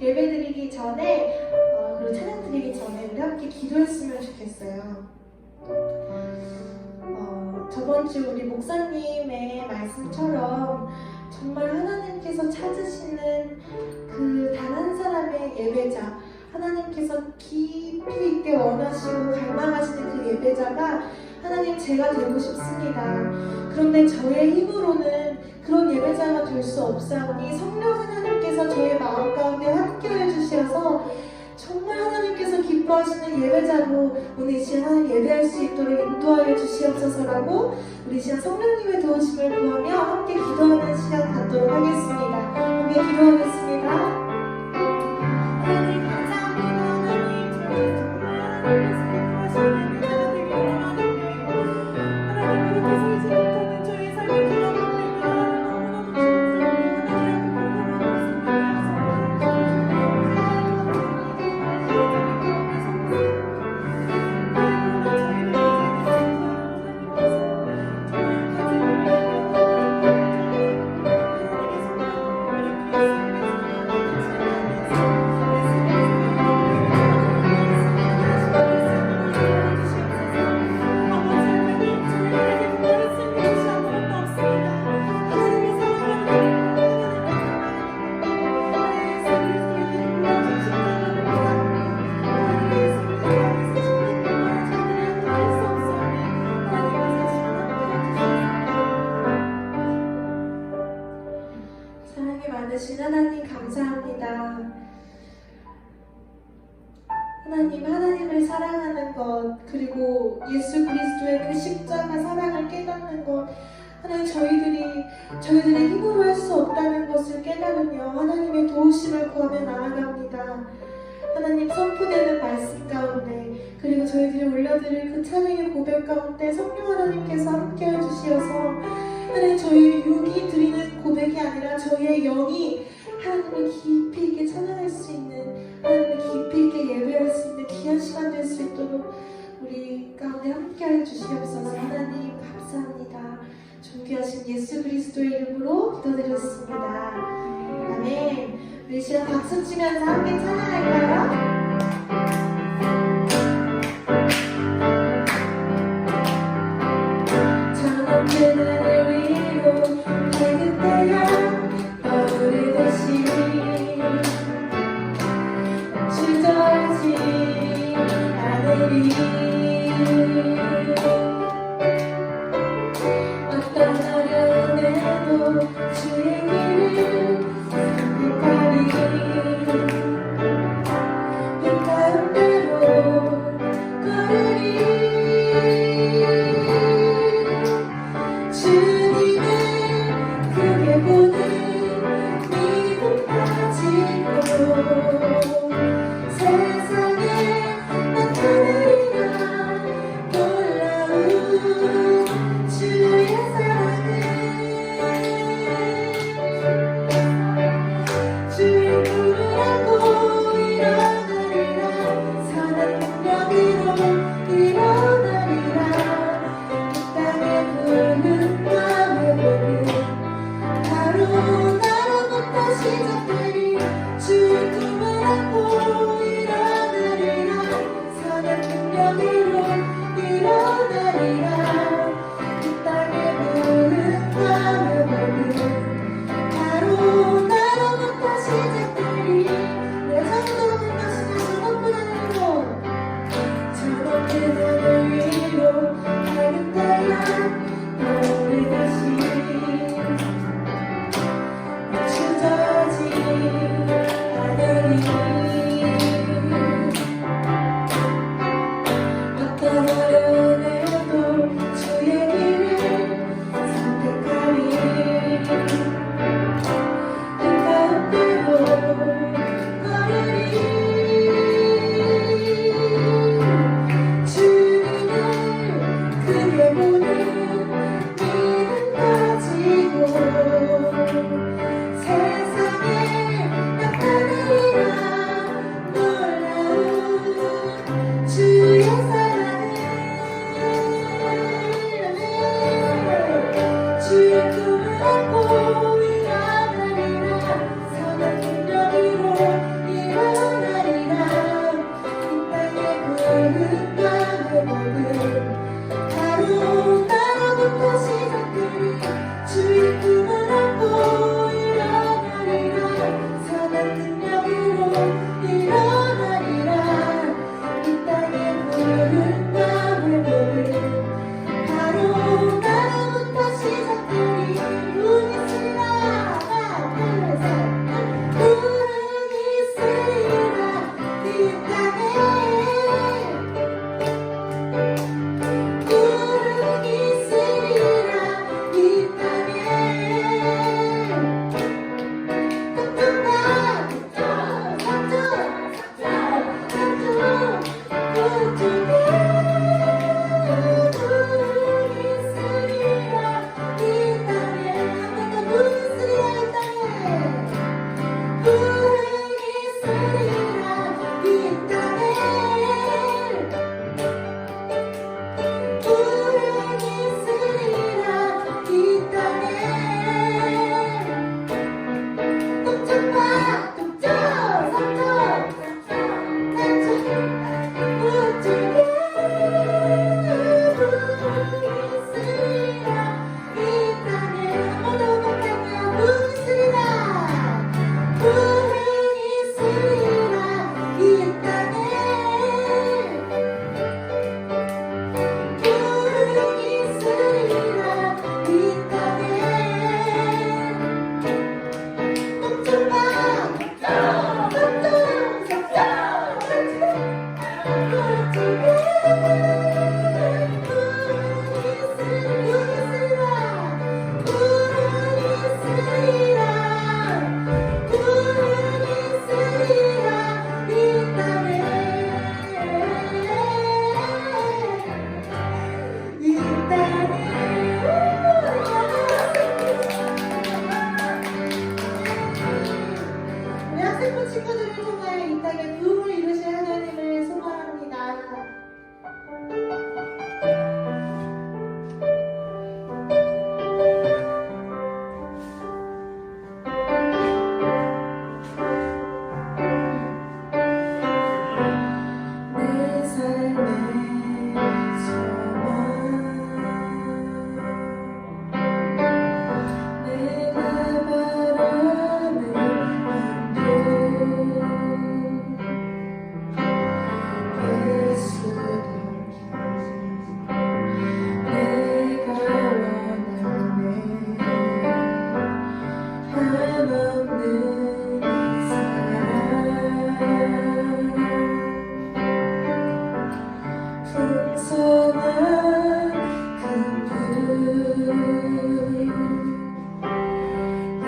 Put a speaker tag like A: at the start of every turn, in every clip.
A: 예배드리기 전에 그리고 찬양 드리기 전에 우리 함께 기도했으면 좋겠어요. 저번 주 우리 목사님의 말씀처럼 정말 하나님께서 찾으시는 그 단 한 사람의 예배자, 하나님께서 깊이 있게 원하시고 갈망하시는 그 예배자가 하나님 제가 되고 싶습니다. 그런데 저의 힘으로는 그런 예배자가 될 수 없사오니 성령 하나님께서 저의 마음 가운데 함께해 주셔서 정말 하나님께서 기뻐하시는 예배자로 오늘 이 시간 하나님 예배할 수 있도록 인도하여 주시옵소서라고 우리 이 시간 성령님의 도우심을 구하며 함께 기도하는 시간 갖도록 하겠습니다. 함께 기도하겠습니다. 하나님 감사합니다. 하나님 저희 정말 하나님께서 기뻐하시는 예배자들이 원하는데 하나님 그렇게 살지 못하는 저희 삶을 돌아볼 때가 하나님 감사합니다. 하나님을 사랑하는 것, 그리고 예수 그리스도의 그 십자가 사랑을 깨닫는 것, 하나님 저희들의 힘으로 할 수 없다는 것을 깨달으며 하나님의 도우심을 구하며 나아갑니다. 하나님 선포되는 말씀 가운데, 그리고 저희들이 올려드릴 그 찬양의 고백 가운데 성령 하나님께서 함께해 주시어서 하나님 저희 육이 드리는 고백이 아니라 저희의 영이 하나님을 깊이 있게 찬양할 수 있는, 하나님을 깊이 있게 예배할 수 있는 귀한 시간 될 수 있도록 우리 가운데 함께해 주시옵소서. 하나님 감사합니다. 존귀하신 예수 그리스도의 이름으로 기도드렸습니다. 아멘. 우리 시간 박수 치면서 함께 찬양할까요?
B: 어떤 어려움에도 주의 길을 선택하리. 그 가운데로 걸으리. 주님을 크게 보는 믿음 가지고 세상에 나타나리라. 주의 사랑을 주의 꿈을 안고 일어나리라. 선한 능력으로 일어나리라. 이 땅의 부름과 외로움 바로 나로부터 시작되리. 주의 꿈을 안고 일어나리라. 선한 능력으로 일어나리라. 주의 꿈을 안고 일어나리라. 선한 능력으로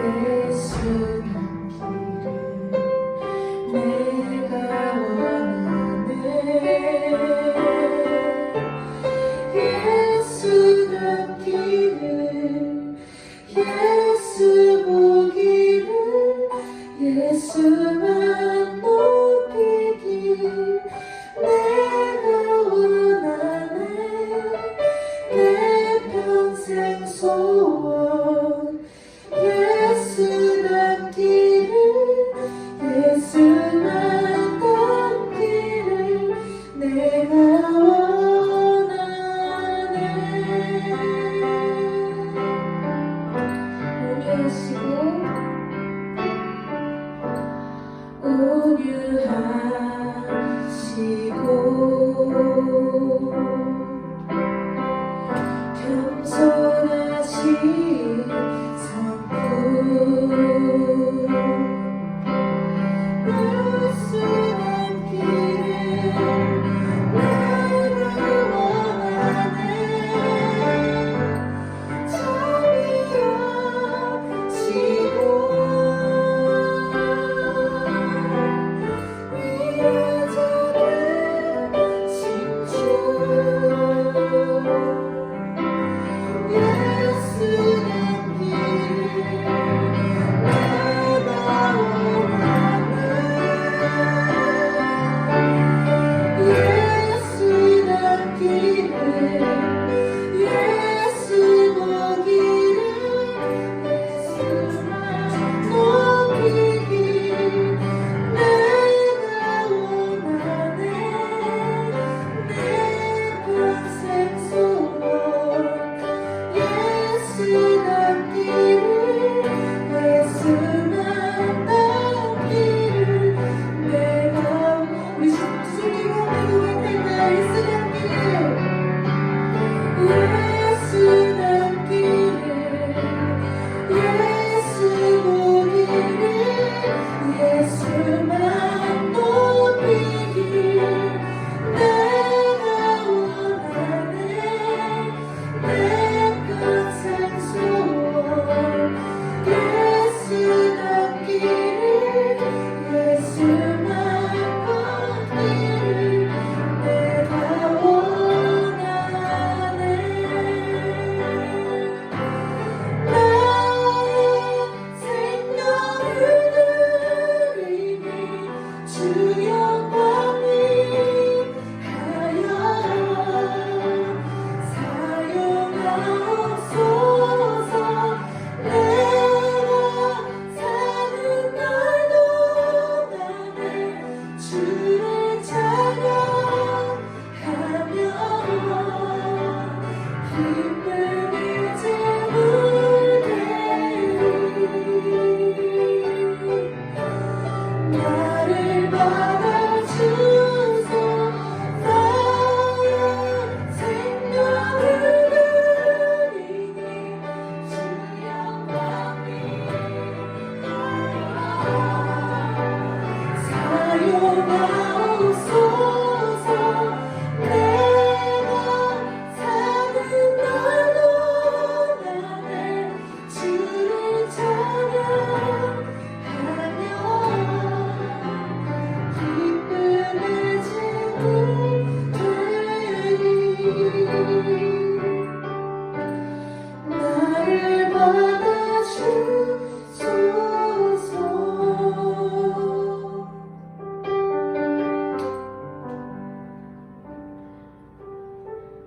A: 예수 남기를 내가 원하네. 예수 남기를 예수 보기를 예수만 높이길 내가 원하네. 내 평생 소원 예수 남기를 예수만 남기를 내가 원하네. 온유하시고 겸손하신 성품 예수 남기를 내가 원하네. 자비하시고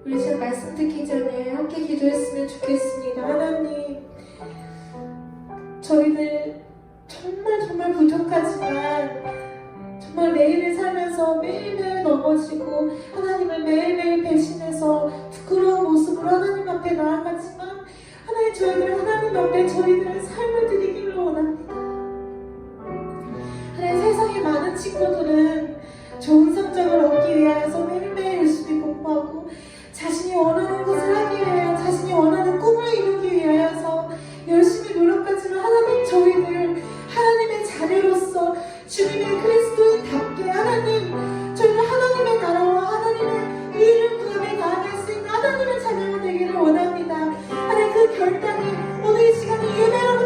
A: 우리 지금 말씀 듣기 전에 함께 기도했으면 좋겠습니다. 하나님, 저희들 정말 부족하지만 정말 매일을 살면서 매일매일 넘어지고 하나님을 매일매일 배신해서 부끄러운 모습으로 하나님 앞에 나아가지만 하나님, 저희들 하나님 앞에 저희들의 삶을 드리기를 원합니다. 하나님, 세상에 많은 친구들은 좋은 성적을 얻기 위하여서 매일매일 열심히 공부하고 자신이 원하는 것을 하기 위하여, 자신이 원하는 꿈을 이루기 위하여서 열심히 노력하지만 하나님, 저희들 하나님의 자녀로서 주님의 그리스도인답게 하나님, 저희는 하나님의 나라와 하나님의 의를 구하며 나아갈 수 있는 하나님의 자녀가 되기를 원합니다. 하나님, 그 결단이 오늘 이 시간에 예배로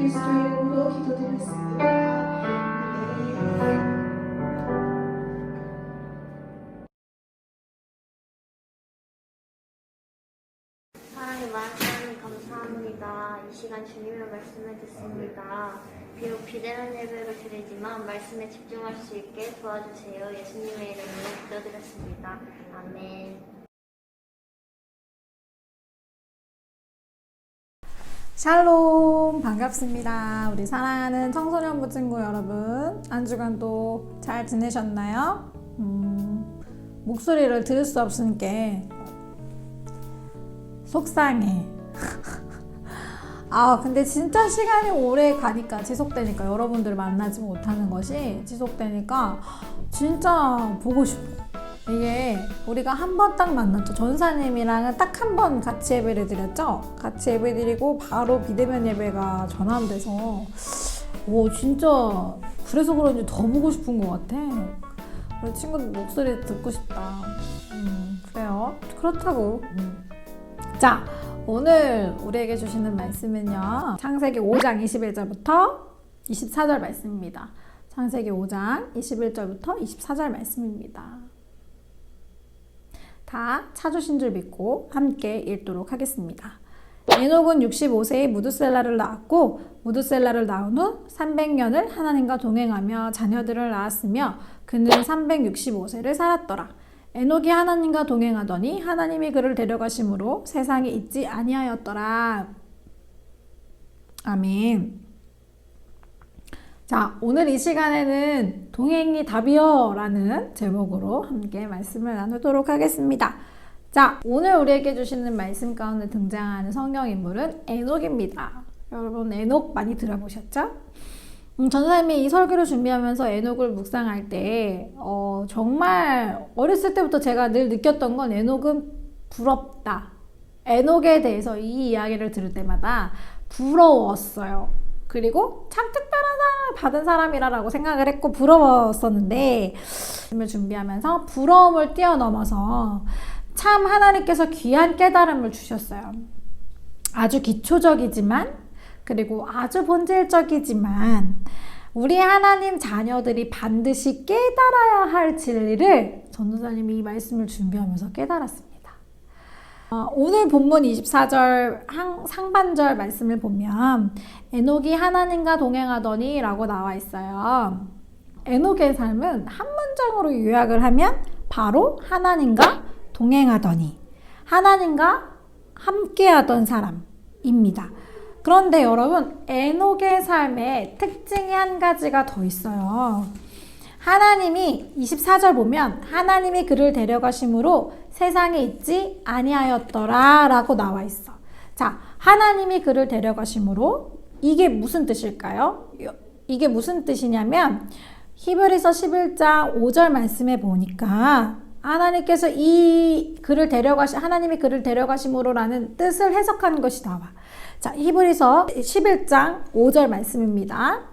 A: 그리스도의 이름으로 기도드렸습니다. 아멘.
C: 사랑의 말씀 감사합니다. 이 시간 주님의 말씀을 듣습니다. 비록 비대면 예배를 드리지만 말씀에 집중할 수 있게 도와주세요. 예수님의 이름으로 기도드렸습니다. 아멘.
B: 샬롬, 반갑습니다. 우리 사랑하는 청소년부 친구 여러분, 한 주간 또 잘 지내셨나요? 목소리를 들을 수 없으니까 속상해. 근데 진짜 시간이 오래 가니까, 지속되니까, 여러분들을 만나지 못하는 것이 지속되니까 진짜 보고 싶어. 이게 우리가 한 번 딱 만났죠. 전사님이랑은 딱 한 번 같이 예배를 드렸죠. 같이 예배 드리고 바로 비대면 예배가 전환돼서 진짜 그래서 그런지 더 보고 싶은 것 같아. 우리 친구들 목소리 듣고 싶다. 그래요. 그렇다고. 자, 오늘 우리에게 주시는 말씀은요, 창세기 5장 21절부터 24절 말씀입니다. 창세기 5장 21절부터 24절 말씀입니다. 다 찾으신 줄 믿고 함께 읽도록 하겠습니다. 에녹은 65세에 무드셀라를 낳았고, 무드셀라를 낳은 후 300년을 하나님과 동행하며 자녀들을 낳았으며, 그는 365세를 살았더라. 에녹이 하나님과 동행하더니 하나님이 그를 데려가심으로 세상에 있지 아니하였더라. 아멘. 자, 오늘 이 시간에는 동행이 답이여 라는 제목으로 함께 말씀을 나누도록 하겠습니다. 자, 오늘 우리에게 주시는 말씀 가운데 등장하는 성경인물은 에녹입니다. 여러분, 에녹 많이 들어보셨죠? 전사님이 이 설교를 준비하면서 에녹을 묵상할 때 정말 어렸을 때부터 제가 늘 느꼈던 건 에녹은 부럽다. 에녹에 대해서 이 이야기를 들을 때마다 부러웠어요. 그리고 참 특별한 사랑을 받은 사람이라고 생각을 했고 부러웠었는데, 말씀을 준비하면서 부러움을 뛰어넘어서 참 하나님께서 귀한 깨달음을 주셨어요. 아주 기초적이지만, 그리고 아주 본질적이지만 우리 하나님 자녀들이 반드시 깨달아야 할 진리를 전도사님이 이 말씀을 준비하면서 깨달았습니다. 오늘 본문 24절 상반절 말씀을 보면 에녹이 하나님과 동행하더니 라고 나와 있어요. 에녹의 삶은 한 문장으로 요약을 하면 바로 하나님과 동행하더니, 하나님과 함께하던 사람입니다. 그런데 여러분, 에녹의 삶에 특징이 한 가지가 더 있어요. 하나님이 24절 보면 하나님이 그를 데려가심으로 세상에 있지 아니하였더라 라고 나와 있어. 자, 하나님이 그를 데려가심으로, 이게 무슨 뜻일까요? 이게 무슨 뜻이냐면 히브리서 11장 5절 말씀에 보니까 하나님께서 하나님이 그를 데려가심으로라는 뜻을 해석한 것이 나와. 자, 히브리서 11장 5절 말씀입니다.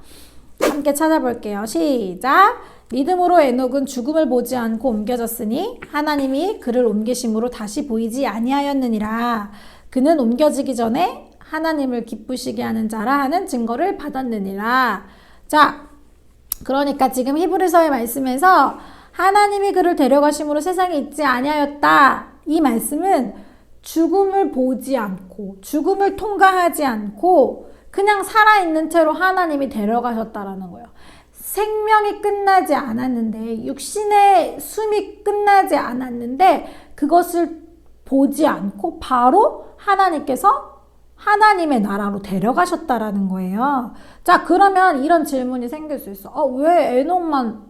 B: 함께 찾아볼게요. 시작! 믿음으로 에녹은 죽음을 보지 않고 옮겨졌으니 하나님이 그를 옮기심으로 다시 보이지 아니하였느니라. 그는 옮겨지기 전에 하나님을 기쁘시게 하는 자라 하는 증거를 받았느니라. 자, 그러니까 지금 히브리서의 말씀에서 하나님이 그를 데려가심으로 세상에 있지 아니하였다. 이 말씀은 죽음을 보지 않고, 죽음을 통과하지 않고 그냥 살아있는 채로 하나님이 데려가셨다라는 거예요. 생명이 끝나지 않았는데, 육신의 숨이 끝나지 않았는데 그것을 보지 않고 바로 하나님께서 하나님의 나라로 데려가셨다라는 거예요. 자, 그러면 이런 질문이 생길 수 있어. 왜 에녹만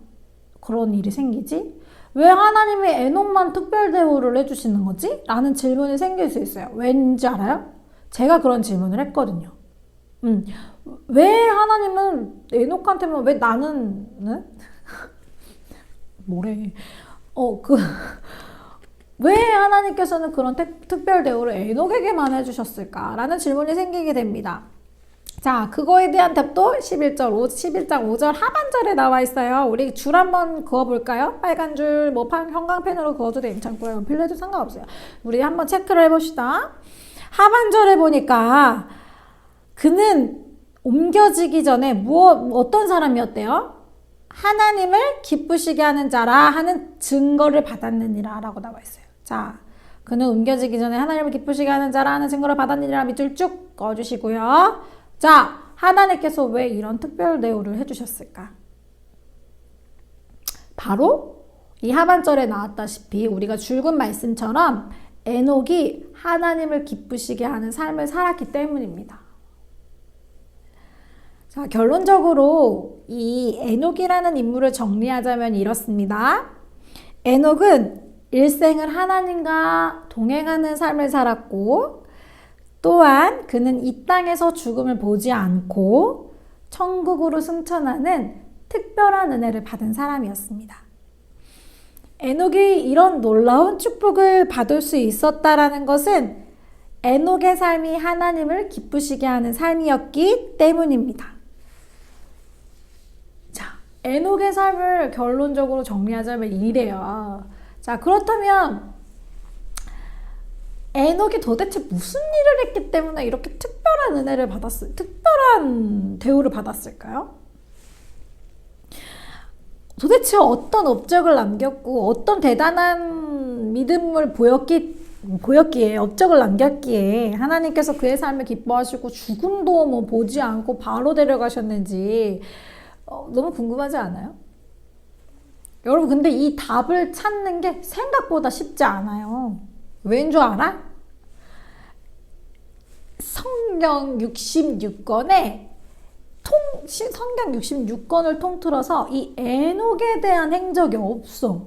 B: 그런 일이 생기지? 왜 하나님이 에녹만 특별 대우를 해주시는 거지? 라는 질문이 생길 수 있어요. 왠지 알아요? 제가 그런 질문을 했거든요. 왜 하나님은 에녹한테만, 왜 나는 뭐래? 왜 하나님께서는 그런 특별 대우를 에녹에게만 해주셨을까라는 질문이 생기게 됩니다. 자, 그거에 대한 답도 11장 5절 하반절에 나와 있어요. 우리 줄 한번 그어볼까요? 빨간 줄, 형광펜으로 그어도 괜찮고요. 필레도 상관없어요. 우리 한번 체크를 해봅시다. 하반절에 보니까 그는 옮겨지기 전에 어떤 사람이었대요? 하나님을 기쁘시게 하는 자라 하는 증거를 받았느니라 라고 나와 있어요. 자, 그는 옮겨지기 전에 하나님을 기쁘시게 하는 자라 하는 증거를 받았느니라 밑줄 쭉 꺼주시고요. 자, 하나님께서 왜 이런 특별 대우를 해주셨을까? 바로 이 하반절에 나왔다시피 우리가 줄근 말씀처럼 에녹이 하나님을 기쁘시게 하는 삶을 살았기 때문입니다. 자, 결론적으로 이 에녹이라는 인물을 정리하자면 이렇습니다. 에녹은 일생을 하나님과 동행하는 삶을 살았고, 또한 그는 이 땅에서 죽음을 보지 않고 천국으로 승천하는 특별한 은혜를 받은 사람이었습니다. 에녹이 이런 놀라운 축복을 받을 수 있었다라는 것은 에녹의 삶이 하나님을 기쁘시게 하는 삶이었기 때문입니다. 자, 에녹의 삶을 결론적으로 정리하자면 이래요. 자, 그렇다면 에녹이 도대체 무슨 일을 했기 때문에 이렇게 특별한 대우를 받았을까요? 도대체 어떤 업적을 남겼고 어떤 대단한 믿음을 보였기에 업적을 남겼기에 하나님께서 그의 삶을 기뻐하시고 죽음도 뭐 보지 않고 바로 데려가셨는지 너무 궁금하지 않아요? 여러분, 근데 이 답을 찾는 게 생각보다 쉽지 않아요. 왠 줄 알아? 성경 66권에 성경 66권을 통틀어서 이 에녹에 대한 행적이 없어.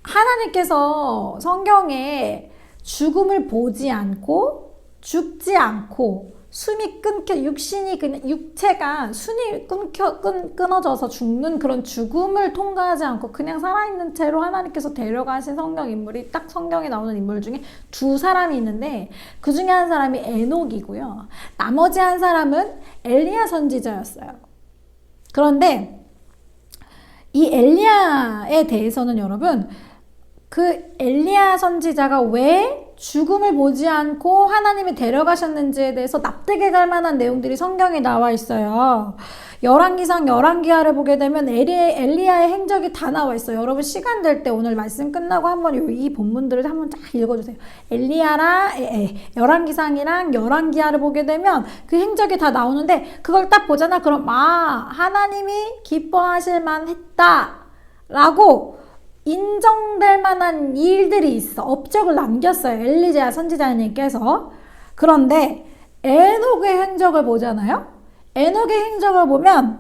B: 하나님께서 성경에 죽음을 보지 않고 죽지 않고 숨이 끊겨 육체가 숨이 끊어져서 죽는 그런 죽음을 통과하지 않고 그냥 살아있는 채로 하나님께서 데려가신 성경 인물이 딱 성경에 나오는 인물 중에 두 사람이 있는데 그 중에 한 사람이 에녹이고요. 나머지 한 사람은 엘리야 선지자였어요. 그런데 이 엘리야에 대해서는 여러분, 그 엘리야 선지자가 왜 죽음을 보지 않고 하나님이 데려가셨는지에 대해서 납득이 갈 만한 내용들이 성경에 나와 있어요. 열왕기상 열왕기하를 보게 되면 엘리야의 행적이 다 나와 있어요. 여러분 시간 될 때 오늘 말씀 끝나고 한번 이 본문들을 한번 쫙 읽어주세요. 열왕기상이랑 열왕기하를 보게 되면 그 행적이 다 나오는데 그걸 딱 보잖아. 그럼 하나님이 기뻐하실 만했다 라고 인정될 만한 일들이 있어. 업적을 남겼어요. 엘리야 선지자님께서. 그런데 에녹의 행적을 보잖아요. 에녹의 행적을 보면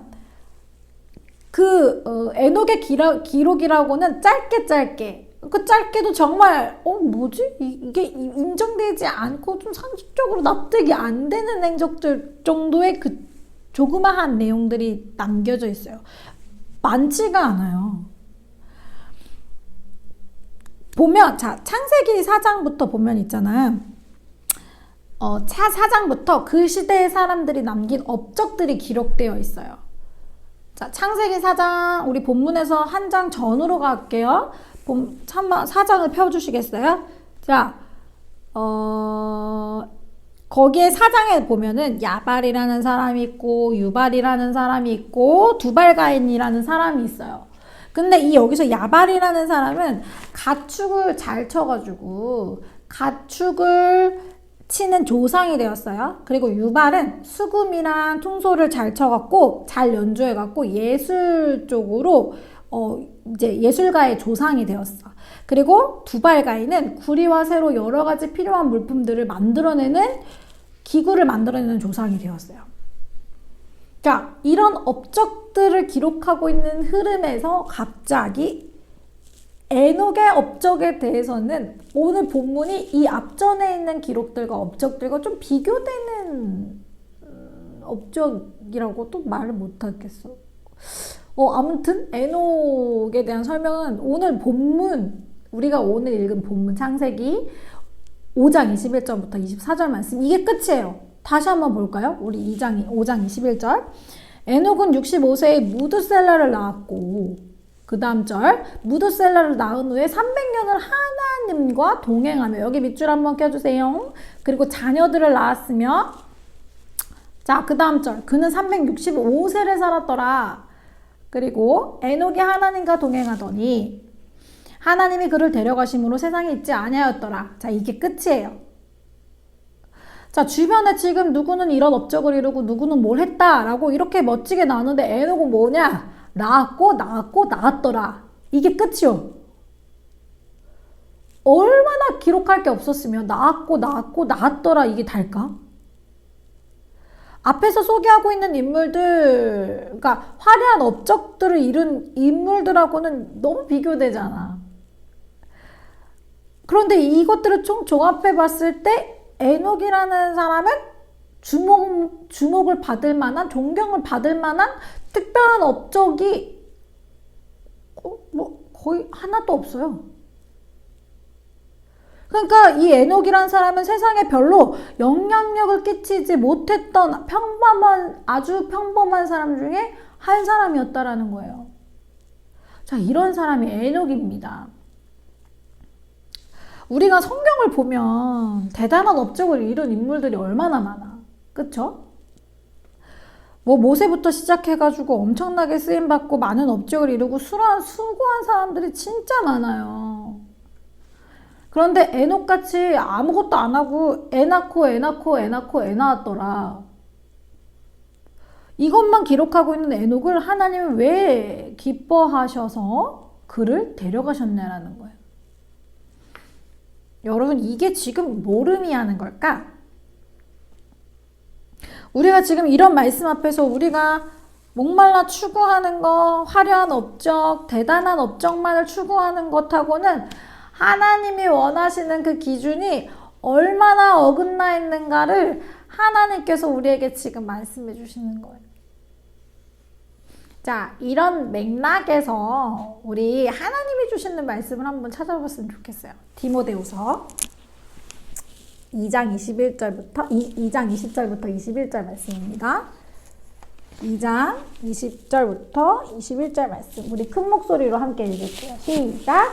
B: 에녹의 기록이라고는 짧게 그 짧게도 정말 뭐지? 이게 인정되지 않고 좀 상식적으로 납득이 안 되는 행적들 정도의 그 조그마한 내용들이 남겨져 있어요. 많지가 않아요. 보면 창세기 4장부터 보면 있잖아. 4장부터 그 시대의 사람들이 남긴 업적들이 기록되어 있어요. 자, 창세기 4장 우리 본문에서 한 장 전으로 갈게요. 4장을 펴주시겠어요? 자, 거기에 4장에 보면은 야발이라는 사람이 있고 유발이라는 사람이 있고 두발가인이라는 사람이 있어요. 근데 여기서 야발이라는 사람은 가축을 잘 쳐가지고 가축을 치는 조상이 되었어요. 그리고 유발은 수금이랑 퉁소를 잘 쳐갖고 잘 연주해갖고 예술 쪽으로 이제 예술가의 조상이 되었어. 그리고 두발가인은 구리와 쇠로 여러 가지 필요한 물품들을 만들어내는 기구를 만들어내는 조상이 되었어요. 자, 이런 업적들을 기록하고 있는 흐름에서 갑자기 에녹의 업적에 대해서는 오늘 본문이 이 앞전에 있는 기록들과 업적들과 좀 비교되는 업적이라고 또 말을 못하겠어. 아무튼 에녹에 대한 설명은 오늘 본문, 우리가 오늘 읽은 본문 창세기 5장 21절부터 24절 말씀, 이게 끝이에요. 다시 한번 볼까요? 우리 5장 21절. 에녹은 65세에 무드셀라를 낳았고, 그 다음 절, 무드셀라를 낳은 후에 300년을 하나님과 동행하며, 여기 밑줄 한번 껴주세요. 그리고 자녀들을 낳았으며 자, 그 다음 절. 그는 365세를 살았더라. 그리고 에녹이 하나님과 동행하더니 하나님이 그를 데려가심으로 세상에 있지 아니하였더라. 자, 이게 끝이에요. 자, 주변에 지금 누구는 이런 업적을 이루고 누구는 뭘 했다라고 이렇게 멋지게 나누는데 에녹은 뭐냐? 낳았고 낳았더라. 이게 끝이요. 얼마나 기록할 게 없었으면 낳았고 낳았더라 이게 달까? 앞에서 소개하고 있는 인물들, 그러니까 화려한 업적들을 이룬 인물들하고는 너무 비교되잖아. 그런데 이것들을 총 종합해 봤을 때 에녹이라는 사람은 주목을 받을 만한, 존경을 받을 만한 특별한 업적이 거의 하나도 없어요. 그러니까 이 에녹이란 사람은 세상에 별로 영향력을 끼치지 못했던 아주 평범한 사람 중에 한 사람이었다라는 거예요. 자, 이런 사람이 에녹입니다. 우리가 성경을 보면 대단한 업적을 이룬 인물들이 얼마나 많아. 그쵸? 모세부터 시작해가지고 엄청나게 쓰임받고 많은 업적을 이루고 수고한 사람들이 진짜 많아요. 그런데 에녹같이 아무것도 안 하고 애 낳았더라. 이것만 기록하고 있는 에녹을 하나님은 왜 기뻐하셔서 그를 데려가셨냐라는 거예요. 여러분, 이게 지금 뭘 의미하는 걸까? 우리가 지금 이런 말씀 앞에서 우리가 목말라 추구하는 거, 화려한 업적, 대단한 업적만을 추구하는 것하고는 하나님이 원하시는 그 기준이 얼마나 어긋나 있는가를 하나님께서 우리에게 지금 말씀해 주시는 거예요. 자, 이런 맥락에서 우리 하나님이 주시는 말씀을 한번 찾아봤으면 좋겠어요. 디모데후서 2장 20절부터 21절 말씀입니다. 2장 20절부터 21절 말씀. 우리 큰 목소리로 함께 읽을게요. 시작!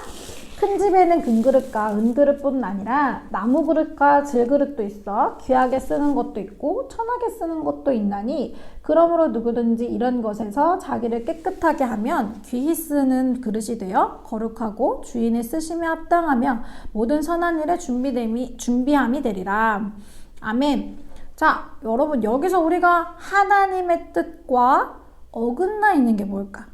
B: 큰 집에는 금그릇과 은그릇뿐 아니라 나무그릇과 질그릇도 있어 귀하게 쓰는 것도 있고 천하게 쓰는 것도 있나니 그러므로 누구든지 이런 것에서 자기를 깨끗하게 하면 귀히 쓰는 그릇이 되어 거룩하고 주인의 쓰심에 합당하며 모든 선한 일에 준비함이 되리라. 아멘. 자, 여러분, 여기서 우리가 하나님의 뜻과 어긋나 있는 게 뭘까?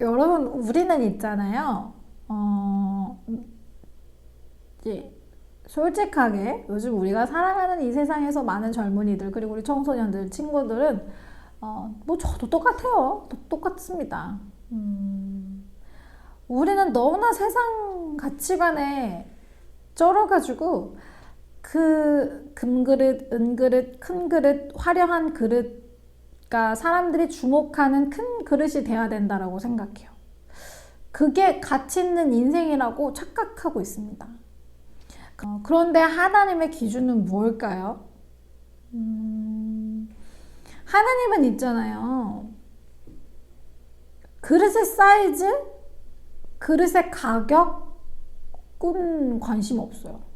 B: 여러분, 우리는 있잖아요. 이제 솔직하게 요즘 우리가 살아가는 이 세상에서 많은 젊은이들, 그리고 우리 청소년들, 친구들은 저도 똑같아요. 똑같습니다. 우리는 너무나 세상 가치관에 쩔어가지고 그 금그릇, 은그릇, 큰 그릇, 화려한 그릇, 그러니까 사람들이 주목하는 큰 그릇이 돼야 된다라고 생각해요. 그게 가치 있는 인생이라고 착각하고 있습니다. 그런데 하나님의 기준은 뭘까요? 하나님은 있잖아요. 그릇의 사이즈, 그릇의 가격은 관심 없어요.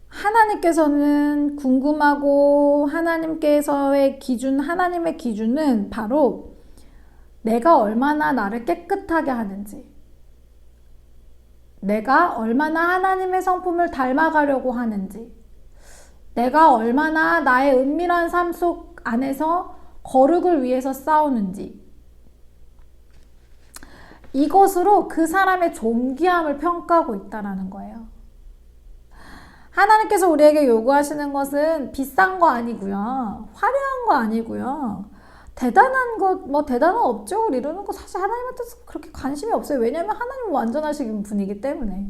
B: 하나님께서는 궁금하고 하나님의 기준은 바로 내가 얼마나 나를 깨끗하게 하는지, 내가 얼마나 하나님의 성품을 닮아가려고 하는지, 내가 얼마나 나의 은밀한 삶 속 안에서 거룩을 위해서 싸우는지, 이것으로 그 사람의 존귀함을 평가하고 있다는 거예요. 하나님께서 우리에게 요구하시는 것은 비싼 거 아니고요. 화려한 거 아니고요. 대단한 업적을 이루는 거 사실 하나님한테 그렇게 관심이 없어요. 왜냐하면 하나님은 완전하신 분이기 때문에.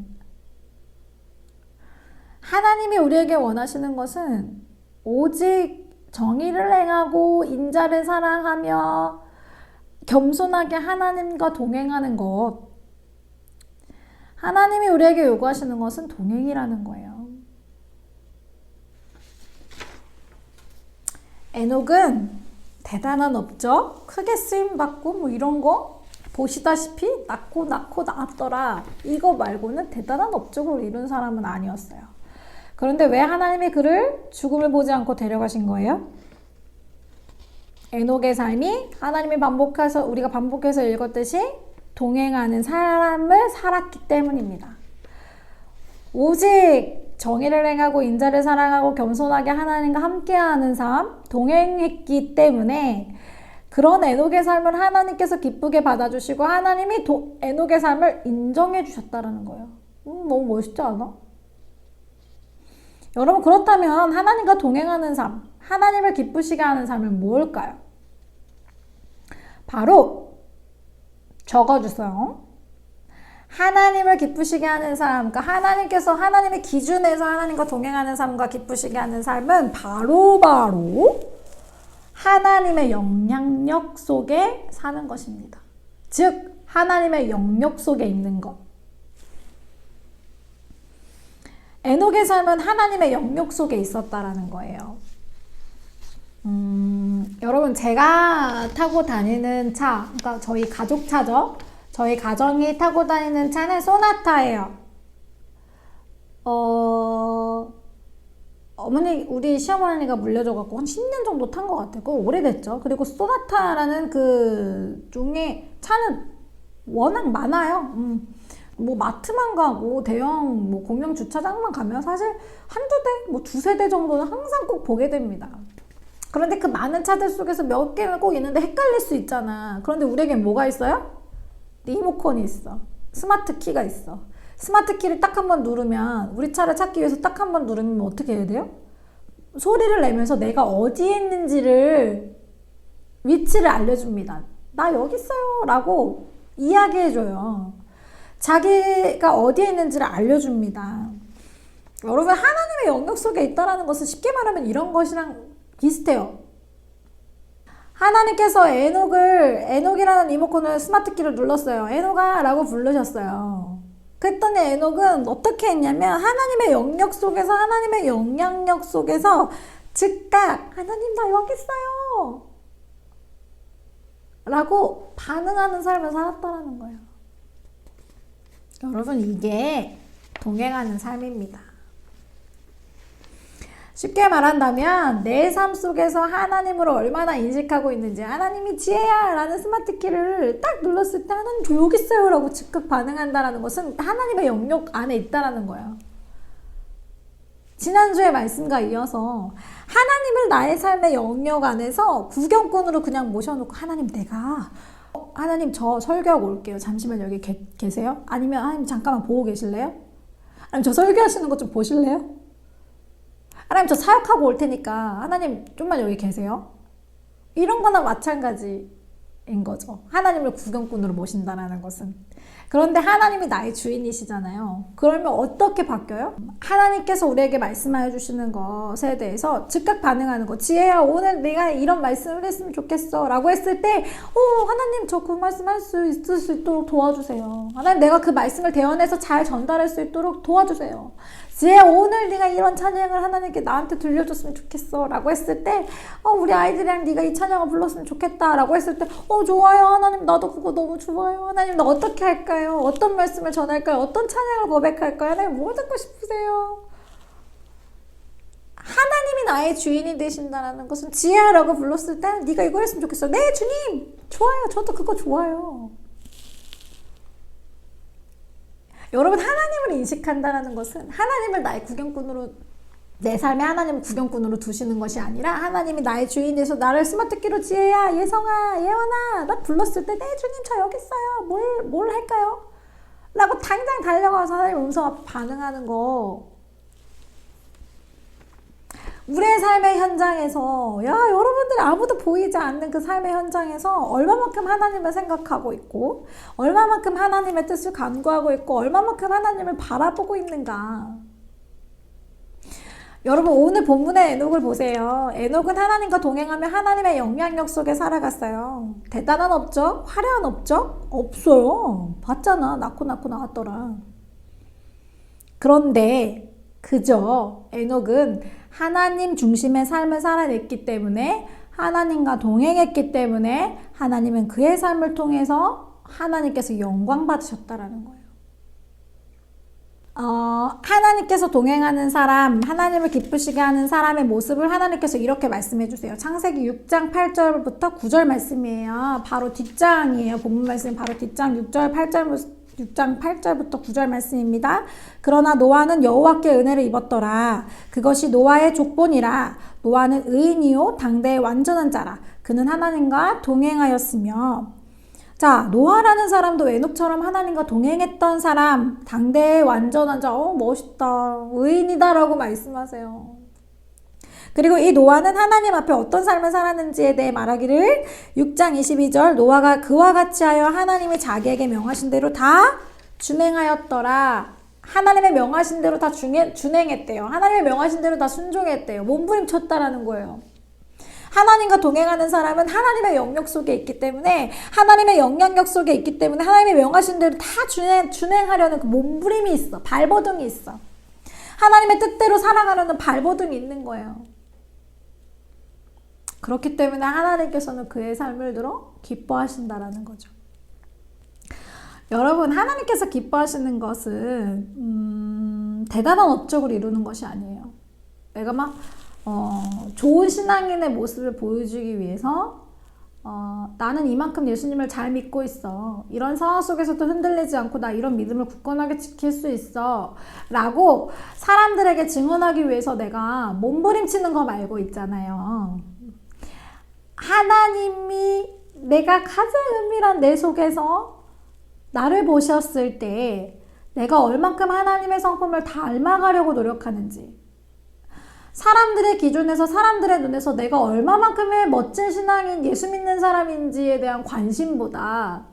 B: 하나님이 우리에게 원하시는 것은 오직 정의를 행하고 인자를 사랑하며 겸손하게 하나님과 동행하는 것. 하나님이 우리에게 요구하시는 것은 동행이라는 거예요. 에녹은 대단한 업적, 크게 쓰임받고 이런 거 보시다시피 낳았더라. 이거 말고는 대단한 업적을 이룬 사람은 아니었어요. 그런데 왜 하나님이 그를 죽음을 보지 않고 데려가신 거예요? 에녹의 삶이 하나님이 우리가 반복해서 읽었듯이 동행하는 삶을 살았기 때문입니다. 오직 정의를 행하고 인자를 사랑하고 겸손하게 하나님과 함께하는 삶, 동행했기 때문에 그런 에녹의 삶을 하나님께서 기쁘게 받아주시고 하나님이 에녹의 삶을 인정해 주셨다는 거예요. 너무 멋있지 않아? 여러분, 그렇다면 하나님과 동행하는 삶, 하나님을 기쁘시게 하는 삶은 뭘까요? 바로 적어주세요. 하나님을 기쁘시게 하는 삶, 그러니까 하나님께서 하나님의 기준에서 하나님과 동행하는 삶과 기쁘시게 하는 삶은 바로 하나님의 영향력 속에 사는 것입니다. 즉, 하나님의 영역 속에 있는 것. 에녹의 삶은 하나님의 영역 속에 있었다라는 거예요. 여러분, 제가 타고 다니는 차, 그러니까 저희 가족 차죠. 저희 가정이 타고 다니는 차는 소나타예요. 우리 시어머니가 물려줘갖고 한 10년 정도 탄 것 같아요. 그거 오래됐죠. 그리고 소나타라는 그 종의 차는 워낙 많아요. 뭐 마트만 가고 대형 뭐 공영 주차장만 가면 사실 한두 대, 뭐 두세 대 정도는 항상 꼭 보게 됩니다. 그런데 그 많은 차들 속에서 몇 개는 꼭 있는데 헷갈릴 수 있잖아. 그런데 우리에겐 뭐가 있어요? 리모컨이 있어. 스마트 키가 있어. 스마트 키를 딱 한 번 누르면, 우리 차를 찾기 위해서 딱 한 번 누르면 어떻게 해야 돼요? 소리를 내면서 내가 어디에 있는지를, 위치를 알려줍니다. 나 여기 있어요 라고 이야기해줘요. 자기가 어디에 있는지를 알려줍니다. 여러분, 하나님의 영역 속에 있다는 것은 쉽게 말하면 이런 것이랑 비슷해요. 하나님께서 에녹이라는 리모컨을 스마트키를 눌렀어요. 에녹아 라고 부르셨어요. 그랬더니 에녹은 어떻게 했냐면 하나님의 영역 속에서, 하나님의 영향력 속에서 즉각 하나님 나 여기 있어요 라고 반응하는 삶을 살았다는 거예요. 여러분, 이게 동행하는 삶입니다. 쉽게 말한다면 내 삶 속에서 하나님을 얼마나 인식하고 있는지, 하나님이 지혜야 라는 스마트키를 딱 눌렀을 때 하나님 저 여기 있어요 라고 즉각 반응한다는 것은 하나님의 영역 안에 있다는 거예요. 지난주의 말씀과 이어서 하나님을 나의 삶의 영역 안에서 구경꾼으로 그냥 모셔놓고 하나님 저 설교하고 올게요. 잠시만 여기 계세요? 아니면 하나님 잠깐만 보고 계실래요? 아니면 저 설교하시는 거 좀 보실래요? 하나님 저 사역하고 올 테니까 하나님 좀만 여기 계세요. 이런 거나 마찬가지인 거죠. 하나님을 구경꾼으로 모신다는 것은. 그런데 하나님이 나의 주인이시잖아요. 그러면 어떻게 바뀌어요? 하나님께서 우리에게 말씀해 주시는 것에 대해서 즉각 반응하는 거. 지혜야, 오늘 내가 이런 말씀을 했으면 좋겠어 라고 했을 때 하나님 저 그 말씀 할 수 있을 수 있도록 도와주세요. 하나님 내가 그 말씀을 대언해서 잘 전달할 수 있도록 도와주세요. 지혜야, 오늘 네가 이런 찬양을 하나님께 나한테 들려줬으면 좋겠어 라고 했을 때 우리 아이들이랑 네가 이 찬양을 불렀으면 좋겠다 라고 했을 때 좋아요 하나님, 나도 그거 너무 좋아요. 하나님 나 어떻게 할까요? 어떤 말씀을 전할까요? 어떤 찬양을 고백할까요? 하나님 뭐 듣고 싶으세요? 하나님이 나의 주인이 되신다는 것은 지혜라고 불렀을 때 네가 이거 했으면 좋겠어. 네 주님 좋아요. 저도 그거 좋아요. 여러분, 하나님을 인식한다는 것은 하나님을 나의 구경꾼으로, 내 삶에 하나님을 구경꾼으로 두시는 것이 아니라 하나님이 나의 주인이 돼서 나를 스마트키로 지혜야, 예성아, 예원아 나 불렀을 때 네 주님 저 여기 있어요. 뭘 할까요? 라고 당장 달려가서 하나님 음성 앞에 반응하는 거. 우리의 삶의 현장에서 여러분들이 아무도 보이지 않는 그 삶의 현장에서 얼마만큼 하나님을 생각하고 있고, 얼마만큼 하나님의 뜻을 간구하고 있고, 얼마만큼 하나님을 바라보고 있는가. 여러분, 오늘 본문의 에녹을 보세요. 에녹은 하나님과 동행하며 하나님의 영향력 속에 살아갔어요. 대단한 업적? 화려한 업적? 없어요. 봤잖아. 낳고 나왔더라. 그런데 그저 에녹은 하나님 중심의 삶을 살아냈기 때문에, 하나님과 동행했기 때문에 하나님은 그의 삶을 통해서 하나님께서 영광 받으셨다라는 거예요. 하나님께서 동행하는 사람, 하나님을 기쁘시게 하는 사람의 모습을 하나님께서 이렇게 말씀해 주세요. 창세기 6장 8절부터 9절 말씀이에요. 바로 뒷장이에요. 본문 말씀 바로 뒷장 6장 8절부터 9절 말씀입니다. 그러나 노아는 여호와께 은혜를 입었더라. 그것이 노아의 족본이라. 노아는 의인이요 당대의 완전한 자라. 그는 하나님과 동행하였으며. 자, 노아라는 사람도 에녹처럼 하나님과 동행했던 사람, 당대의 완전한 자, 멋있다, 의인이다라고 말씀하세요. 그리고 이 노아는 하나님 앞에 어떤 삶을 살았는지에 대해 말하기를 6장 22절 노아가 그와 같이 하여 하나님이 자기에게 명하신 대로 다 준행하였더라. 하나님의 명하신 대로 다 준행했대요. 하나님의 명하신 대로 다 순종했대요. 몸부림쳤다라는 거예요. 하나님과 동행하는 사람은 하나님의 영역 속에 있기 때문에, 하나님의 영향력 속에 있기 때문에 하나님의 명하신 대로 다 준행하려는 그 몸부림이 있어. 발버둥이 있어. 하나님의 뜻대로 살아가려는 발버둥이 있는 거예요. 그렇기 때문에 하나님께서는 그의 삶을 들어 기뻐하신다라는 거죠. 여러분, 하나님께서 기뻐하시는 것은 대단한 업적을 이루는 것이 아니에요. 내가 막 좋은 신앙인의 모습을 보여주기 위해서 나는 이만큼 예수님을 잘 믿고 있어. 이런 상황 속에서도 흔들리지 않고 나 이런 믿음을 굳건하게 지킬 수 있어. 라고 사람들에게 증언하기 위해서 내가 몸부림치는 거 말고 있잖아요. 하나님이 내가 가장 은밀한 내 속에서 나를 보셨을 때 내가 얼만큼 하나님의 성품을 닮아가려고 노력하는지, 사람들의 기준에서, 사람들의 눈에서 내가 얼마만큼의 멋진 신앙인, 예수 믿는 사람인지에 대한 관심보다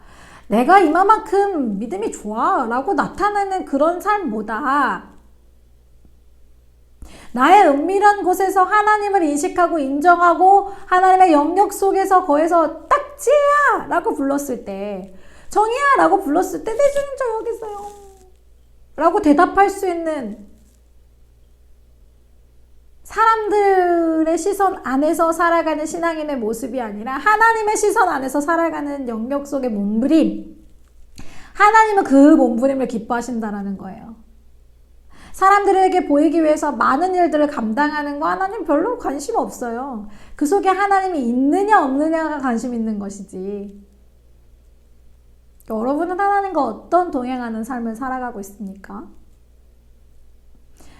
B: 내가 이만큼 믿음이 좋아 라고 나타내는 그런 삶보다 나의 은밀한 곳에서 하나님을 인식하고 인정하고 하나님의 영역 속에서 거기서 딱지야 라고 불렀을 때, 정이야 라고 불렀을 때 내 주님 저 여기 있어요 라고 대답할 수 있는, 사람들의 시선 안에서 살아가는 신앙인의 모습이 아니라 하나님의 시선 안에서 살아가는 영역 속의 몸부림, 하나님은 그 몸부림을 기뻐하신다라는 거예요. 사람들에게 보이기 위해서 많은 일들을 감당하는 거 하나님 별로 관심 없어요. 그 속에 하나님이 있느냐 없느냐가 관심 있는 것이지. 여러분은 하나님과 어떤 동행하는 삶을 살아가고 있습니까?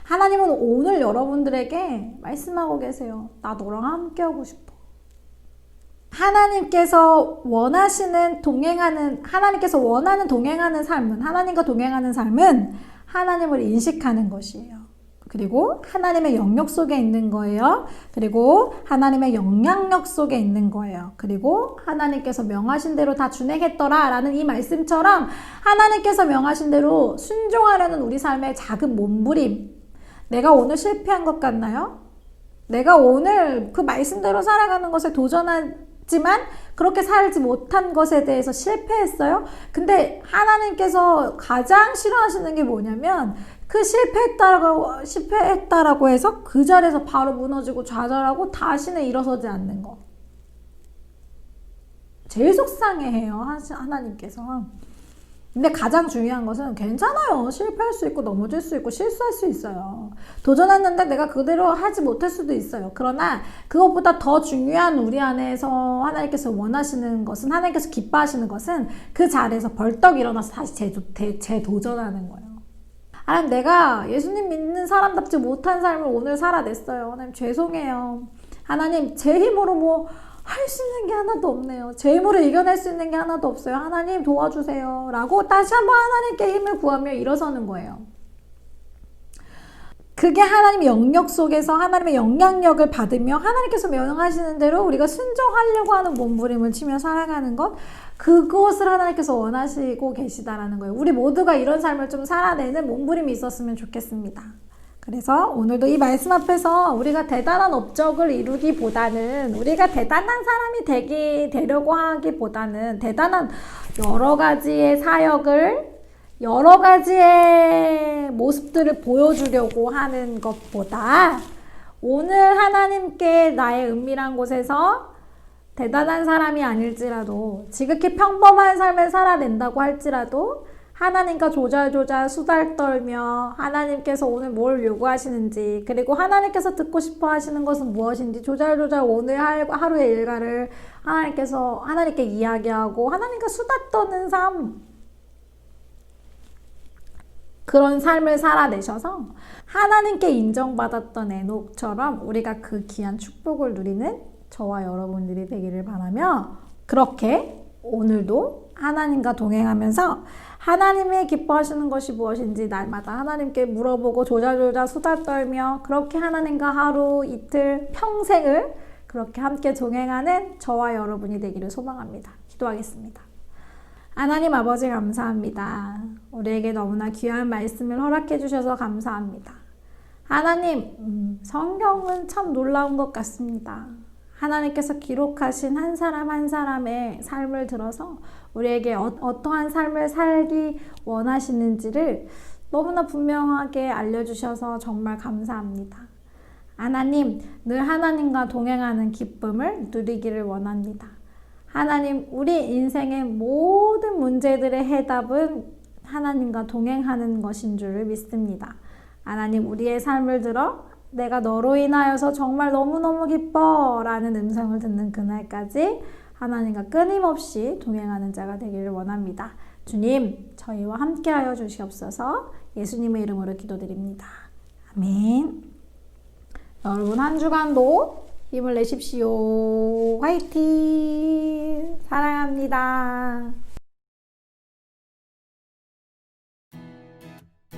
B: 하나님은 오늘 여러분들에게 말씀하고 계세요. 나 너랑 함께하고 싶어. 하나님께서 원하는 동행하는 삶은, 하나님과 동행하는 삶은 하나님을 인식하는 것이에요. 그리고 하나님의 영역 속에 있는 거예요. 그리고 하나님의 영향력 속에 있는 거예요. 그리고 하나님께서 명하신 대로 다 준행했더라 라는 이 말씀처럼 하나님께서 명하신 대로 순종하려는 우리 삶의 작은 몸부림, 내가 오늘 실패한 것 같나요? 내가 오늘 그 말씀대로 살아가는 것에 도전하지만 그렇게 살지 못한 것에 대해서 실패했어요? 근데 하나님께서 가장 싫어하시는 게 뭐냐면 그 실패했다라고 해서 그 자리에서 바로 무너지고 좌절하고 다시는 일어서지 않는 거. 제일 속상해해요, 하나님께서. 근데 가장 중요한 것은 괜찮아요. 실패할 수 있고 넘어질 수 있고 실수할 수 있어요. 도전했는데 내가 그대로 하지 못할 수도 있어요. 그러나 그것보다 더 중요한 우리 안에서 하나님께서 원하시는 것은, 하나님께서 기뻐하시는 것은 그 자리에서 벌떡 일어나서 다시 재도전하는 거예요. 하나님, 내가 예수님 믿는 사람답지 못한 삶을 오늘 살아냈어요. 하나님 죄송해요. 하나님 제 힘으로 할 수 있는 게 하나도 없네요. 제 힘으로 이겨낼 수 있는 게 하나도 없어요. 하나님 도와주세요. 라고 다시 한번 하나님께 힘을 구하며 일어서는 거예요. 그게 하나님의 영역 속에서 하나님의 영향력을 받으며 하나님께서 명하시는 대로 우리가 순종하려고 하는 몸부림을 치며 살아가는 것, 그것을 하나님께서 원하시고 계시다라는 거예요. 우리 모두가 이런 삶을 좀 살아내는 몸부림이 있었으면 좋겠습니다. 그래서 오늘도 이 말씀 앞에서 우리가 대단한 업적을 이루기보다는, 우리가 대단한 사람이 되려고 하기보다는 대단한 여러 가지의 사역을, 여러 가지의 모습들을 보여주려고 하는 것보다 오늘 하나님께 나의 은밀한 곳에서 대단한 사람이 아닐지라도, 지극히 평범한 삶을 살아낸다고 할지라도 하나님과 조잘조잘 수달 떨며 하나님께서 오늘 뭘 요구하시는지, 그리고 하나님께서 듣고 싶어 하시는 것은 무엇인지 조잘조잘 오늘 하루의 일과를 하나님께 이야기하고 하나님과 수다 떠는 삶, 그런 삶을 살아내셔서 하나님께 인정받았던 에녹처럼 우리가 그 귀한 축복을 누리는 저와 여러분들이 되기를 바라며, 그렇게 오늘도 하나님과 동행하면서 하나님이 기뻐하시는 것이 무엇인지 날마다 하나님께 물어보고 조잘조잘 수다 떨며 그렇게 하나님과 하루, 이틀, 평생을 그렇게 함께 동행하는 저와 여러분이 되기를 소망합니다. 기도하겠습니다. 하나님 아버지 감사합니다. 우리에게 너무나 귀한 말씀을 허락해 주셔서 감사합니다. 하나님, 성경은 참 놀라운 것 같습니다. 하나님께서 기록하신 한 사람 한 사람의 삶을 들어서 우리에게 어떠한 삶을 살기 원하시는지를 너무나 분명하게 알려주셔서 정말 감사합니다. 하나님, 늘 하나님과 동행하는 기쁨을 누리기를 원합니다. 하나님, 우리 인생의 모든 문제들의 해답은 하나님과 동행하는 것인 줄을 믿습니다. 하나님, 우리의 삶을 들어 내가 너로 인하여서 정말 너무너무 기뻐 라는 음성을 듣는 그날까지 하나님과 끊임없이 동행하는 자가 되기를 원합니다. 주님, 저희와 함께하여 주시옵소서. 예수님의 이름으로 기도드립니다. 아멘. 여러분, 한 주간도 힘을 내십시오. 화이팅! 사랑합니다.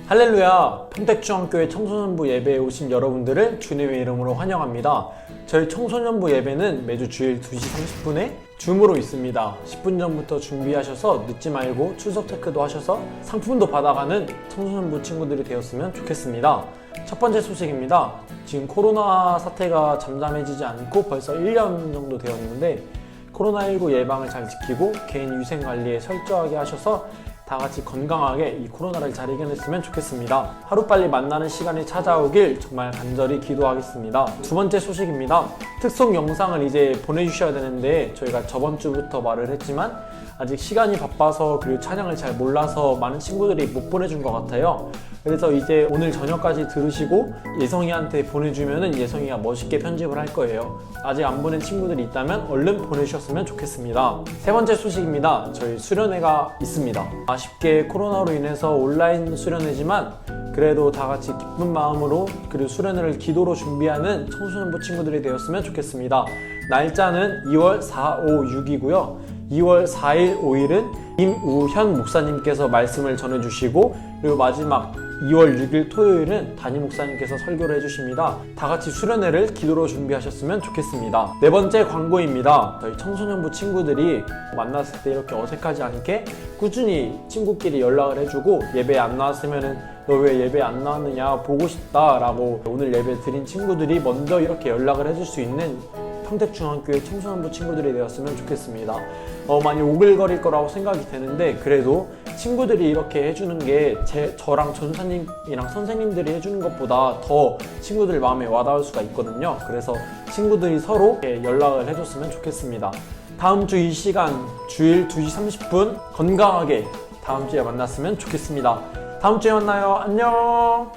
D: 할렐루야! 평택중앙교회 청소년부 예배에 오신 여러분들을 주님의 이름으로 환영합니다. 저희 청소년부 예배는 매주 주일 2시 30분에 줌으로 있습니다. 10분 전부터 준비하셔서 늦지 말고 출석 체크도 하셔서 상품도 받아가는 청소년부 친구들이 되었으면 좋겠습니다. 첫 번째 소식입니다. 지금 코로나 사태가 잠잠해지지 않고 벌써 1년 정도 되었는데 코로나19 예방을 잘 지키고 개인 위생 관리에 철저하게 하셔서 다 같이 건강하게 이 코로나를 잘 이겨냈으면 좋겠습니다. 하루빨리 만나는 시간이 찾아오길 정말 간절히 기도하겠습니다. 두 번째 소식입니다. 특송 영상을 이제 보내주셔야 되는데 저희가 저번 주부터 말을 했지만 아직 시간이 바빠서 그리고 찬양을 잘 몰라서 많은 친구들이 못 보내준 것 같아요. 그래서 이제 오늘 저녁까지 들으시고 예성이한테 보내주면은 예성이가 멋있게 편집을 할 거예요. 아직 안 보낸 친구들이 있다면 얼른 보내주셨으면 좋겠습니다. 세 번째 소식입니다. 저희 수련회가 있습니다. 아쉽게 코로나로 인해서 온라인 수련회지만 그래도 다 같이 기쁜 마음으로 그리고 수련회를 기도로 준비하는 청소년부 친구들이 되었으면 좋겠습니다. 날짜는 2월 4, 5, 6이고요. 2월 4일, 5일은 임우현 목사님께서 말씀을 전해주시고 그리고 마지막 2월 6일 토요일은 담임 목사님께서 설교를 해주십니다. 다 같이 수련회를 기도로 준비하셨으면 좋겠습니다. 네 번째 광고입니다. 저희 청소년부 친구들이 만났을 때 이렇게 어색하지 않게 꾸준히 친구끼리 연락을 해주고 예배 안 나왔으면은 너 왜 예배 안 나왔느냐 보고 싶다 라고 오늘 예배 드린 친구들이 먼저 이렇게 연락을 해줄 수 있는 평택중앙교회 청소년부 친구들이 되었으면 좋겠습니다. 많이 오글거릴 거라고 생각이 되는데 그래도 친구들이 이렇게 해주는 게 저랑 전사님이랑 선생님들이 해주는 것보다 더 친구들 마음에 와닿을 수가 있거든요. 그래서 친구들이 서로 연락을 해줬으면 좋겠습니다. 다음 주 이 시간 주일 2시 30분 건강하게 다음 주에 만났으면 좋겠습니다. 다음 주에 만나요. 안녕.